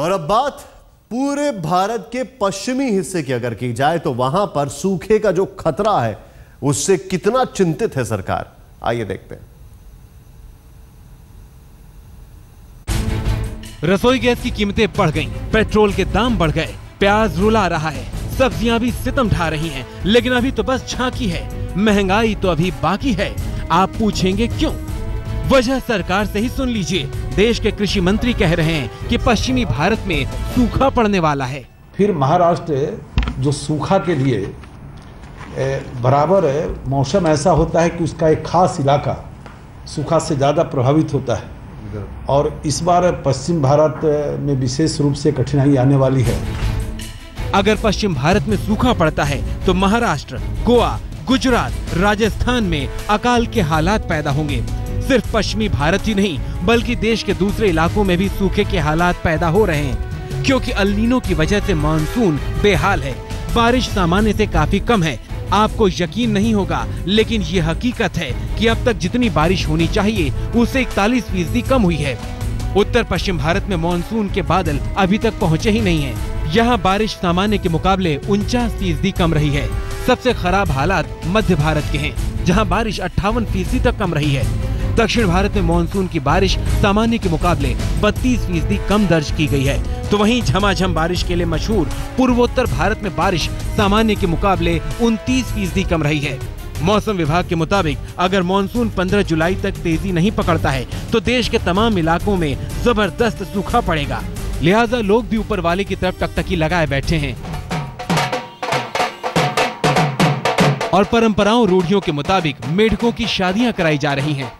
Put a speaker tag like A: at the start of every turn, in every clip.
A: और अब बात पूरे भारत के पश्चिमी हिस्से की अगर की जाए तो वहां पर सूखे का जो खतरा है उससे कितना चिंतित है सरकार, आइए देखते हैं।
B: रसोई गैस की कीमतें बढ़ गईं, पेट्रोल के दाम बढ़ गए, प्याज रुला रहा है, सब्जियां भी सितम ढा रही हैं, लेकिन अभी तो बस झांकी है, महंगाई तो अभी बाकी है। आप पूछेंगे क्यों? वजह सरकार से ही सुन लीजिए। देश के कृषि मंत्री कह रहे हैं कि पश्चिमी भारत में सूखा पड़ने वाला है।
C: फिर महाराष्ट्र जो सूखा के लिए बराबर मौसम ऐसा होता है कि उसका एक खास इलाका सूखा से ज़्यादा प्रभावित होता है, और इस बार पश्चिम भारत में विशेष रूप से कठिनाई आने वाली है।
B: अगर पश्चिम भारत में सूखा पड़ता है तो महाराष्ट्र, गोवा, गुजरात, राजस्थान में अकाल के हालात पैदा होंगे। सिर्फ पश्चिमी भारत ही नहीं बल्कि देश के दूसरे इलाकों में भी सूखे के हालात पैदा हो रहे हैं, क्योंकि अल नीनो की वजह से मानसून बेहाल है। बारिश सामान्य से काफी कम है। आपको यकीन नहीं होगा, लेकिन ये हकीकत है कि अब तक जितनी बारिश होनी चाहिए उससे 41% कम हुई है। उत्तर पश्चिम भारत में मानसून के बादल अभी तक पहुँचे ही नहीं है। यहाँ बारिश सामान्य के मुकाबले 49% कम रही है। सबसे खराब हालात मध्य भारत के हैं, जहाँ बारिश 58% तक कम रही है। दक्षिण भारत में मानसून की बारिश सामान्य के मुकाबले 32% कम दर्ज की गई है। तो वहीं झमाझम बारिश के लिए मशहूर पूर्वोत्तर भारत में बारिश सामान्य के मुकाबले 29% कम रही है। मौसम विभाग के मुताबिक अगर मानसून 15 जुलाई तक तेजी नहीं पकड़ता है तो देश के तमाम इलाकों में जबरदस्त सूखा पड़ेगा। लिहाजा लोग भी ऊपर वाले की तरफ टकटकी लगाए बैठे हैं और परंपराओं रूढ़ियों के मुताबिक मेढकों की शादियां कराई जा रही हैं।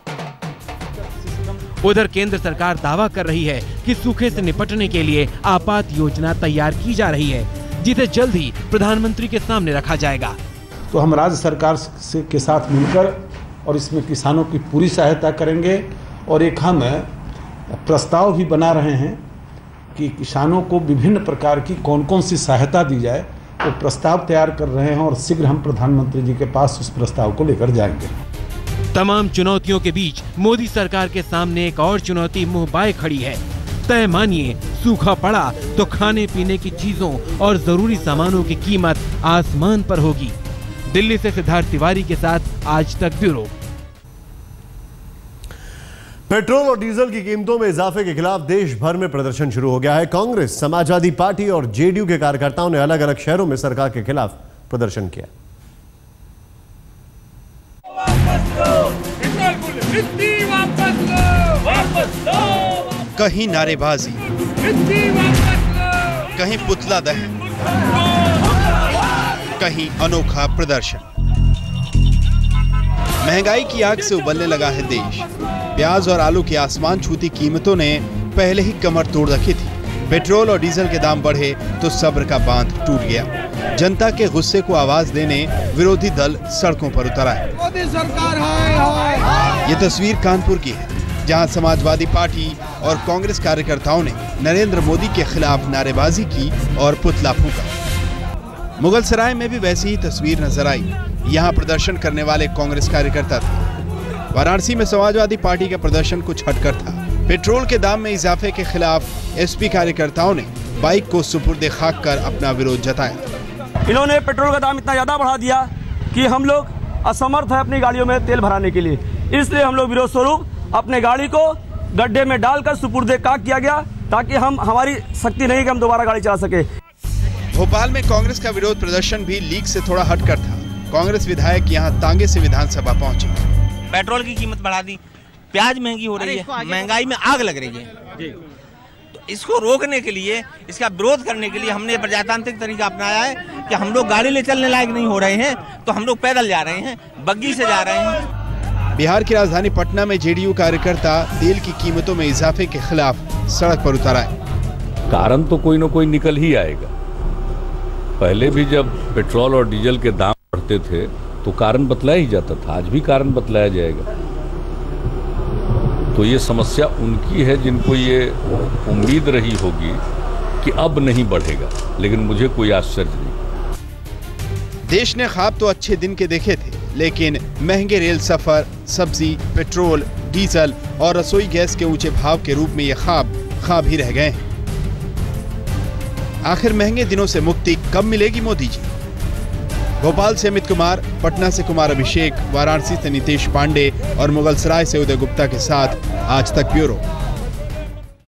B: उधर केंद्र सरकार दावा कर रही है कि सूखे से निपटने के लिए आपात योजना तैयार की जा रही है, जिसे जल्द ही प्रधानमंत्री के सामने रखा जाएगा।
C: तो हम राज्य सरकार के साथ मिलकर और इसमें किसानों की पूरी सहायता करेंगे, और एक हम प्रस्ताव भी बना रहे हैं कि किसानों को विभिन्न प्रकार की कौन कौन सी सहायता दी जाए, तो प्रस्ताव तैयार कर रहे हैं और शीघ्र हम प्रधानमंत्री जी के पास उस प्रस्ताव को लेकर जाएंगे।
B: तमाम चुनौतियों के बीच मोदी सरकार के सामने एक और चुनौती मुंह बाए खड़ी है। तय मानिए, सूखा पड़ा तो खाने पीने की चीजों और जरूरी सामानों की कीमत आसमान पर होगी। दिल्ली से सिद्धार्थ तिवारी के साथ आज तक ब्यूरो।
A: पेट्रोल और डीजल की कीमतों में इजाफे के खिलाफ देश भर में प्रदर्शन शुरू हो गया है। कांग्रेस, समाजवादी पार्टी और जेडीयू के कार्यकर्ताओं ने अलग अलग शहरों में सरकार के खिलाफ प्रदर्शन किया।
D: कहीं नारेबाजी, कहीं पुतला दहन, कहीं अनोखा प्रदर्शन। महंगाई की आग से उबलने लगा है देश। प्याज और आलू की आसमान छूती कीमतों ने पहले ही कमर तोड़ रखी थी। पेट्रोल और डीजल के दाम बढ़े तो सब्र का बांध टूट गया। जनता के गुस्से को आवाज देने विरोधी दल सड़कों पर उतर आए। मोदी सरकार है। ये तस्वीर कानपुर की है, जहां समाजवादी पार्टी और कांग्रेस कार्यकर्ताओं ने नरेंद्र मोदी के खिलाफ नारेबाजी की और पुतला फूंका। मुगल सराय में भी वैसी ही तस्वीर नजर आई। यहाँ प्रदर्शन करने वाले कांग्रेस कार्यकर्ता थे। वाराणसी में समाजवादी पार्टी का प्रदर्शन कुछ हटकर था। पेट्रोल के दाम में इजाफे के खिलाफ एसपी कार्यकर्ताओं ने बाइक को सुपुर्दे खाक कर अपना विरोध जताया।
E: इन्होंने पेट्रोल का दाम इतना ज्यादा बढ़ा दिया कि हम लोग असमर्थ है अपनी गाड़ियों में तेल भराने के लिए। इसलिए हम लोग विरोध स्वरूप अपने गाड़ी को गड्ढे में डालकर सुपुर्दे खाक किया गया, ताकि हमारी शक्ति नहीं कि हम दोबारा गाड़ी चला सके।
D: भोपाल में कांग्रेस का विरोध प्रदर्शन भी लीक से थोड़ा हटकर था। कांग्रेस विधायक यहाँ तांगे से विधानसभा पहुंचे।
F: पेट्रोल की कीमत बढ़ा दी, प्याज महंगी हो रही है, महंगाई में आग लग रही है। तो इसको रोकने के लिए, इसका विरोध करने के लिए हमने प्रजातांत्रिक तरीका अपनाया है कि हम लोग गाड़ी ले चलने लायक नहीं हो रहे हैं तो हम लोग पैदल जा रहे हैं, बग्गी से जा रहे हैं।
D: बिहार की राजधानी पटना में जेडीयू कार्यकर्ता तेल की कीमतों में इजाफे के खिलाफ सड़क पर उतर आए।
G: कारण तो कोई न कोई निकल ही आएगा। पहले भी जब पेट्रोल और डीजल के दाम बढ़ते थे तो कारण बतलाया ही जाता था, आज भी कारण बतलाया जाएगा। तो ये समस्या उनकी है जिनको ये उम्मीद रही होगी कि अब नहीं बढ़ेगा, लेकिन मुझे कोई आश्चर्य नहीं।
D: देश ने ख्वाब तो अच्छे दिन के देखे थे, लेकिन महंगे रेल सफर, सब्जी, पेट्रोल, डीजल और रसोई गैस के ऊंचे भाव के रूप में ये ख्वाब ही रह गए हैं। आखिर महंगे दिनों से मुक्ति कब मिलेगी मोदी जी? भोपाल से अमित कुमार, पटना से कुमार अभिषेक, वाराणसी से नितेश पांडे और मुगलसराय से उदय गुप्ता के साथ आज तक ब्यूरो।